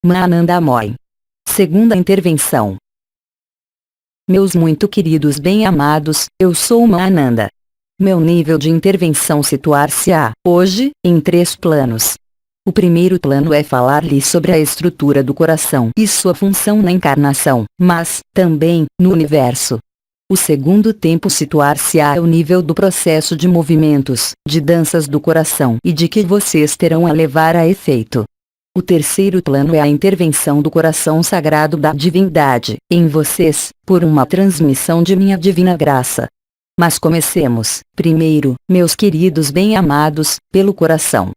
Mahananda Moy. Segunda intervenção. Meus muito queridos bem-amados, eu sou Mahananda. Meu nível de intervenção situar-se-á, hoje, em 3 planos. O primeiro plano é falar-lhe sobre a estrutura do coração e sua função na encarnação, mas, também, no universo. O segundo tempo situar-se-á ao nível do processo de movimentos, de danças do coração e de que vocês terão a levar a efeito. O terceiro plano é a intervenção do coração sagrado da divindade, em vocês, por uma transmissão de minha divina graça. Mas comecemos, primeiro, meus queridos bem-amados, pelo coração.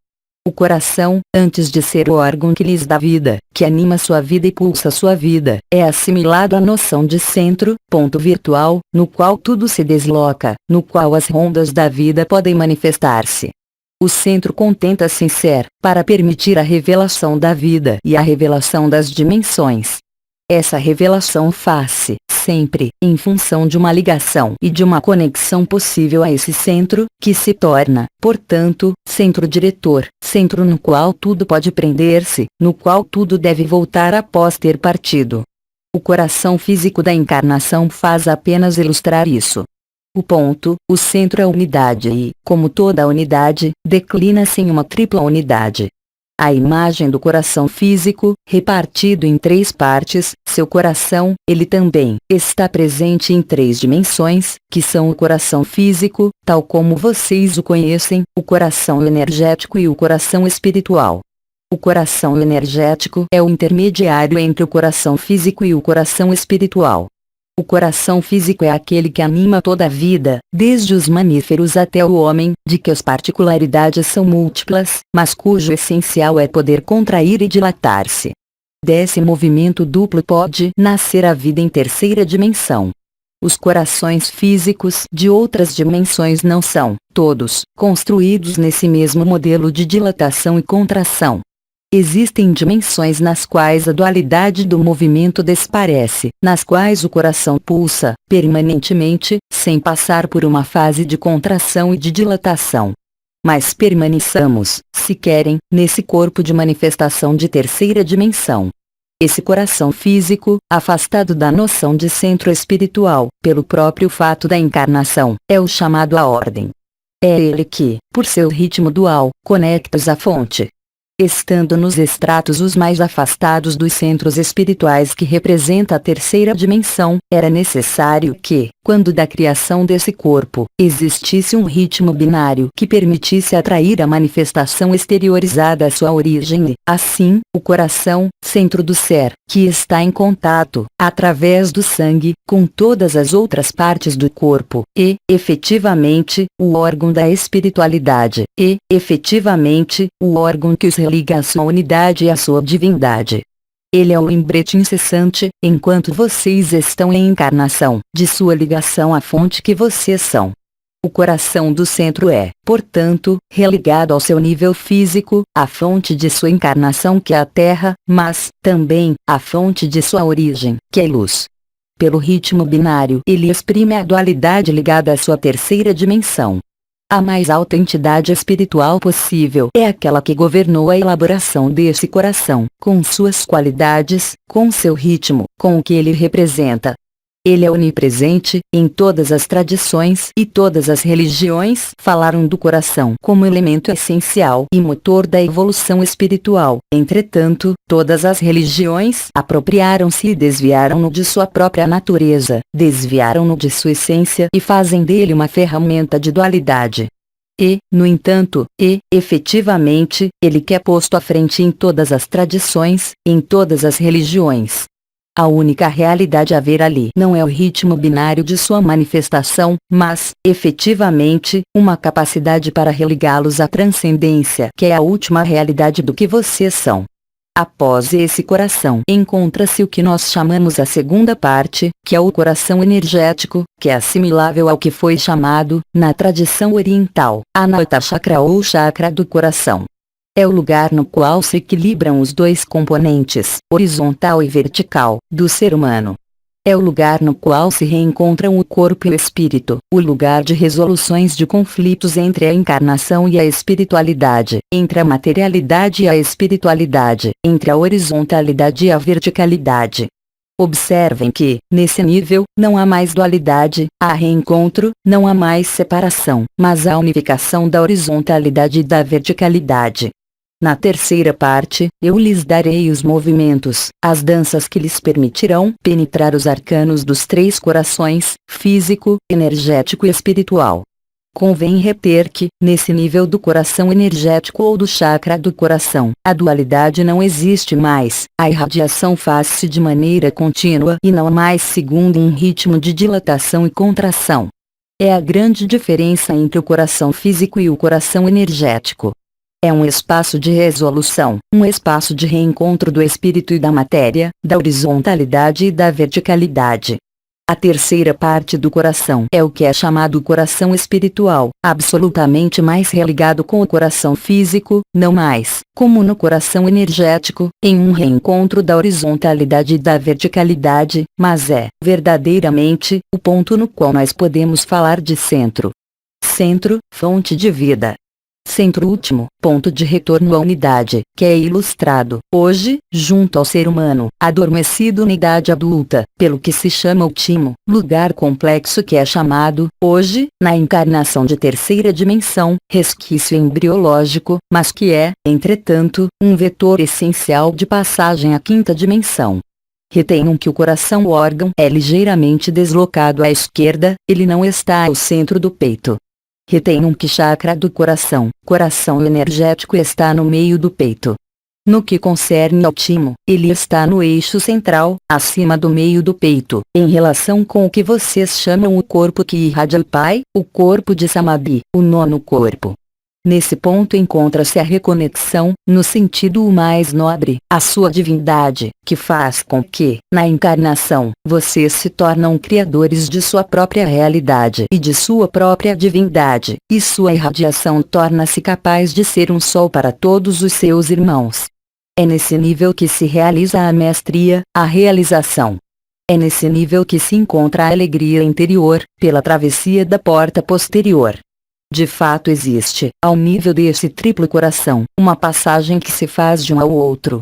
O coração, antes de ser o órgão que lhes dá vida, que anima sua vida e pulsa sua vida, é assimilado à noção de centro, ponto virtual, no qual tudo se desloca, no qual as rondas da vida podem manifestar-se. O centro contenta-se em ser, para permitir a revelação da vida e a revelação das dimensões. Essa revelação faz-se, sempre, em função de uma ligação e de uma conexão possível a esse centro, que se torna, portanto, centro diretor, centro no qual tudo pode prender-se, no qual tudo deve voltar após ter partido. O coração físico da encarnação faz apenas ilustrar isso. O centro é a unidade e, como toda unidade, declina-se em uma tripla unidade. A imagem do coração físico, repartido em 3 partes, seu coração, ele também, está presente em 3 dimensões, que são o coração físico, tal como vocês o conhecem, o coração energético e o coração espiritual. O coração energético é o intermediário entre o coração físico e o coração espiritual. O coração físico é aquele que anima toda a vida, desde os mamíferos até o homem, de que as particularidades são múltiplas, mas cujo essencial é poder contrair e dilatar-se. Desse movimento duplo pode nascer a vida em terceira dimensão. Os corações físicos de outras dimensões não são, todos, construídos nesse mesmo modelo de dilatação e contração. Existem dimensões nas quais a dualidade do movimento desaparece, nas quais o coração pulsa, permanentemente, sem passar por uma fase de contração e de dilatação. Mas permaneçamos, se querem, nesse corpo de manifestação de terceira dimensão. Esse coração físico, afastado da noção de centro espiritual, pelo próprio fato da encarnação, é o chamado à ordem. É ele que, por seu ritmo dual, conecta-os à fonte. Estando nos estratos os mais afastados dos centros espirituais que representa a terceira dimensão, era necessário que, quando da criação desse corpo, existisse um ritmo binário que permitisse atrair a manifestação exteriorizada à sua origem e, assim, o coração, centro do ser, que está em contato, através do sangue, com todas as outras partes do corpo, e, efetivamente, o órgão da espiritualidade, e, efetivamente, o órgão que os religa à sua unidade e à sua divindade. Ele é o lembrete incessante, enquanto vocês estão em encarnação, de sua ligação à fonte que vocês são. O coração do centro é, portanto, religado ao seu nível físico, à fonte de sua encarnação que é a Terra, mas, também, à fonte de sua origem, que é luz. Pelo ritmo binário, ele exprime a dualidade ligada à sua terceira dimensão. A mais alta entidade espiritual possível é aquela que governou a elaboração desse coração, com suas qualidades, com seu ritmo, com o que ele representa. Ele é onipresente, em todas as tradições e todas as religiões falaram do coração como elemento essencial e motor da evolução espiritual. Entretanto, todas as religiões apropriaram-se e desviaram-no de sua própria natureza, desviaram-no de sua essência e fazem dele uma ferramenta de dualidade. E, no entanto, efetivamente, ele que é posto à frente em todas as tradições, em todas as religiões. A única realidade a ver ali não é o ritmo binário de sua manifestação, mas, efetivamente, uma capacidade para religá-los à transcendência, que é a última realidade do que vocês são. Após esse coração encontra-se o que nós chamamos a segunda parte, que é o coração energético, que é assimilável ao que foi chamado, na tradição oriental, Anahata Chakra ou chakra do coração. É o lugar no qual se equilibram os 2 componentes, horizontal e vertical, do ser humano. é o lugar no qual se reencontram o corpo e o espírito, o lugar de resoluções de conflitos entre a encarnação e a espiritualidade, entre a materialidade e a espiritualidade, entre a horizontalidade e a verticalidade. Observem que, nesse nível, não há mais dualidade, há reencontro, não há mais separação, mas há unificação da horizontalidade e da verticalidade. Na terceira parte, eu lhes darei os movimentos, as danças que lhes permitirão penetrar os arcanos dos três corações, físico, energético e espiritual. Convém reter que, nesse nível do coração energético ou do chakra do coração, a dualidade não existe mais, a irradiação faz-se de maneira contínua e não mais segundo um ritmo de dilatação e contração. É a grande diferença entre o coração físico e o coração energético. É um espaço de resolução, um espaço de reencontro do espírito e da matéria, da horizontalidade e da verticalidade. A terceira parte do coração é o que é chamado coração espiritual, absolutamente mais religado com o coração físico, não mais, como no coração energético, em um reencontro da horizontalidade e da verticalidade, mas é, verdadeiramente, o ponto no qual nós podemos falar de centro. Centro, fonte de vida. Centro último, ponto de retorno à unidade, que é ilustrado, hoje, junto ao ser humano, adormecido na idade adulta, pelo que se chama último, lugar complexo que é chamado, hoje, na encarnação de terceira dimensão, resquício embriológico, mas que é, entretanto, um vetor essencial de passagem à quinta dimensão. Retenham que o coração órgão é ligeiramente deslocado à esquerda, ele não está ao centro do peito. Retenham que chakra do coração, coração energético está no meio do peito. No que concerne ao timo, ele está no eixo central, acima do meio do peito, em relação com o que vocês chamam o corpo que irradia o Pai, o corpo de Samadhi, o nono corpo. Nesse ponto encontra-se a reconexão, no sentido o mais nobre, a sua divindade, que faz com que, na encarnação, vocês se tornam criadores de sua própria realidade e de sua própria divindade, e sua irradiação torna-se capaz de ser um sol para todos os seus irmãos. É nesse nível que se realiza a mestria, a realização. É nesse nível que se encontra a alegria interior, pela travessia da porta posterior. De fato existe, ao nível desse triplo coração, uma passagem que se faz de um ao outro.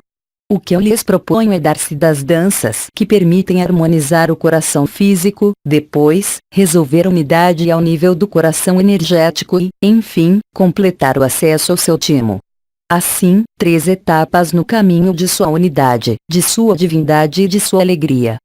O que eu lhes proponho é dar-se das danças que permitem harmonizar o coração físico, depois, resolver a unidade ao nível do coração energético e, enfim, completar o acesso ao seu timo. Assim, 3 etapas no caminho de sua unidade, de sua divindade e de sua alegria.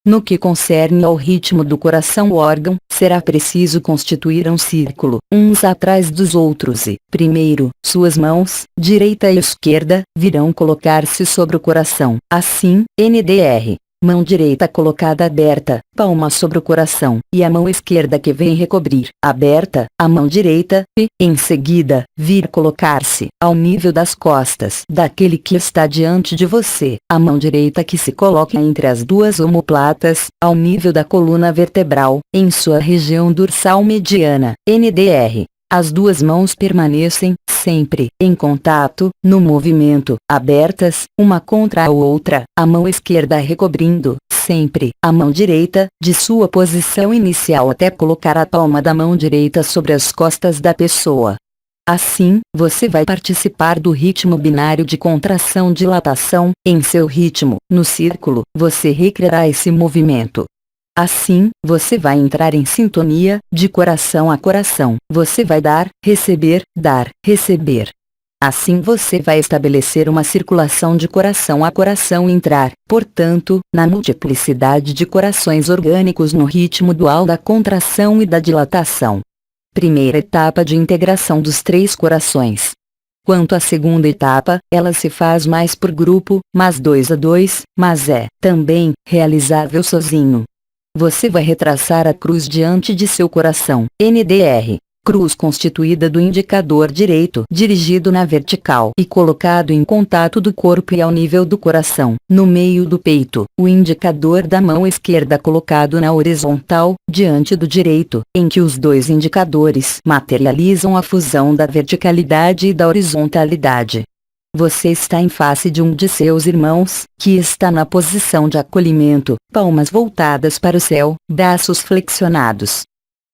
No que concerne ao ritmo do coração órgão, será preciso constituir um círculo, uns atrás dos outros e, primeiro, suas mãos, direita e esquerda, virão colocar-se sobre o coração, assim, NDR. Mão direita colocada aberta, palma sobre o coração, e a mão esquerda que vem recobrir, aberta, a mão direita, e, em seguida, vir colocar-se, ao nível das costas daquele que está diante de você, a mão direita que se coloca entre as duas omoplatas, ao nível da coluna vertebral, em sua região dorsal mediana, NDR. As duas mãos permanecem, sempre, em contato, no movimento, abertas, uma contra a outra, a mão esquerda recobrindo, sempre, a mão direita, de sua posição inicial até colocar a palma da mão direita sobre as costas da pessoa. Assim, você vai participar do ritmo binário de contração-dilatação, em seu ritmo, no círculo, você recriará esse movimento. Assim, você vai entrar em sintonia, de coração a coração, você vai dar, receber, Assim você vai estabelecer uma circulação de coração a coração e entrar, portanto, na multiplicidade de corações orgânicos no ritmo dual da contração e da dilatação. Primeira etapa de integração dos 3 corações. Quanto à segunda etapa, ela se faz mais por grupo, mas 2 a 2, mas é, também, realizável sozinho. Você vai retraçar a cruz diante de seu coração, NDR. Cruz constituída do indicador direito dirigido na vertical e colocado em contato do corpo e ao nível do coração, no meio do peito, o indicador da mão esquerda colocado na horizontal, diante do direito, em que os 2 indicadores materializam a fusão da verticalidade e da horizontalidade. Você está em face de um de seus irmãos, que está na posição de acolhimento, palmas voltadas para o céu, braços flexionados.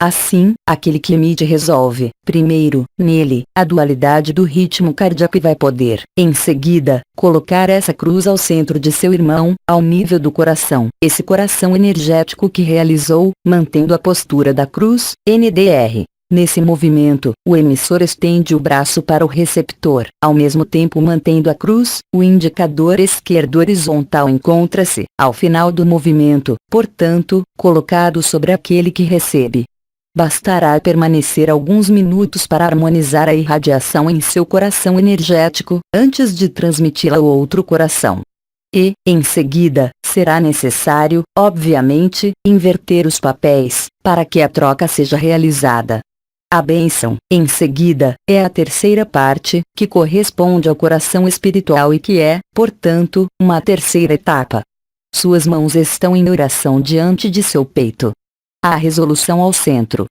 Assim, aquele que emite resolve, primeiro, nele, a dualidade do ritmo cardíaco e vai poder, em seguida, colocar essa cruz ao centro de seu irmão, ao nível do coração, esse coração energético que realizou, mantendo a postura da cruz, NDR. Nesse movimento, o emissor estende o braço para o receptor, ao mesmo tempo mantendo a cruz, o indicador esquerdo horizontal encontra-se, ao final do movimento, portanto, colocado sobre aquele que recebe. Bastará permanecer alguns minutos para harmonizar a irradiação em seu coração energético, antes de transmiti-la ao outro coração. E, em seguida, será necessário, obviamente, inverter os papéis, para que a troca seja realizada. A bênção, em seguida, é a terceira parte, que corresponde ao coração espiritual e que é, portanto, uma terceira etapa. Suas mãos estão em oração diante de seu peito. Há resolução ao centro.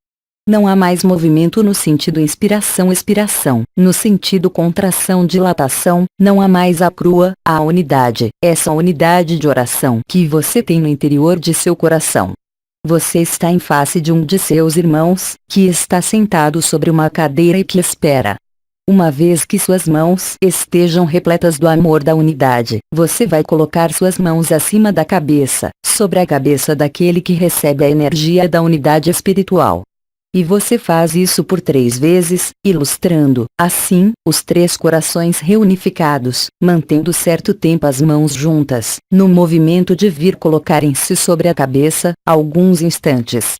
Não há mais movimento no sentido inspiração-expiração, no sentido contração-dilatação, não há mais a crua, há unidade, essa unidade de oração que você tem no interior de seu coração. Você está em face de um de seus irmãos, que está sentado sobre uma cadeira e que espera. Uma vez que suas mãos estejam repletas do amor da unidade, você vai colocar suas mãos acima da cabeça, sobre a cabeça daquele que recebe a energia da unidade espiritual. E você faz isso por 3 vezes, ilustrando, assim, os 3 corações reunificados, mantendo certo tempo as mãos juntas, no movimento de vir colocarem-se sobre a cabeça, alguns instantes.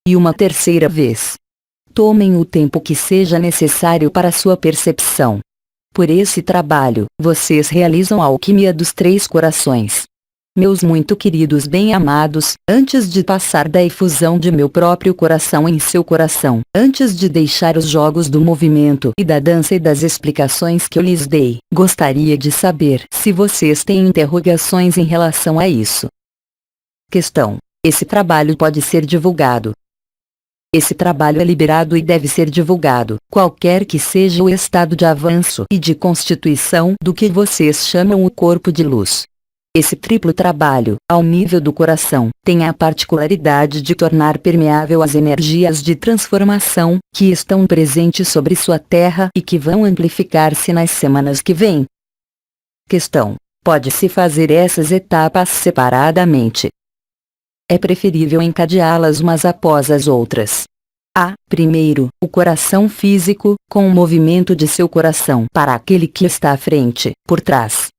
E uma terceira vez. Tomem o tempo que seja necessário para sua percepção. Por esse trabalho, vocês realizam a alquimia dos 3 corações. Meus muito queridos bem-amados, antes de passar da efusão de meu próprio coração em seu coração, antes de deixar os jogos do movimento e da dança e das explicações que eu lhes dei, gostaria de saber se vocês têm interrogações em relação a isso. Questão: esse trabalho pode ser divulgado? Esse trabalho é liberado e deve ser divulgado, qualquer que seja o estado de avanço e de constituição do que vocês chamam o corpo de luz. Esse triplo trabalho, ao nível do coração, tem a particularidade de tornar permeável as energias de transformação, que estão presentes sobre sua terra e que vão amplificar-se nas semanas que vêm. Questão: pode-se fazer essas etapas separadamente? É preferível encadeá-las umas após as outras. Primeiro, o coração físico, com o movimento de seu coração para aquele que está à frente, por trás.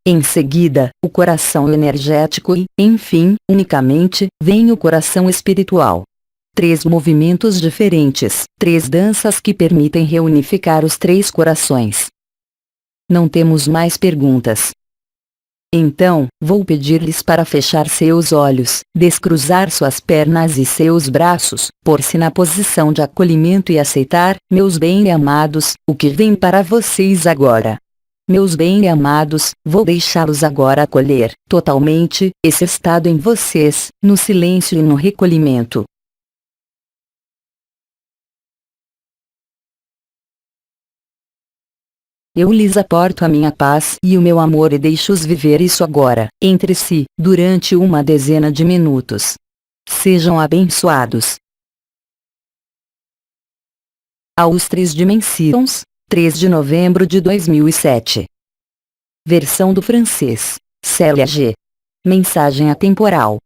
Em seguida, o coração energético e, enfim, unicamente, vem o coração espiritual. 3 movimentos diferentes, 3 danças que permitem reunificar os 3 corações. Não temos mais perguntas. Então, vou pedir-lhes para fechar seus olhos, descruzar suas pernas e seus braços, pôr-se na posição de acolhimento e aceitar, meus bem-amados, o que vem para vocês agora. Meus bem-amados, vou deixá-los agora acolher, totalmente, esse estado em vocês, no silêncio e no recolhimento. Eu lhes aporto a minha paz e o meu amor e deixo-os viver isso agora, entre si, durante uma dezena de minutos. Sejam abençoados. Aos 3 dimensões, 3 de novembro de 2007. Versão do francês, Célia G. Mensagem atemporal.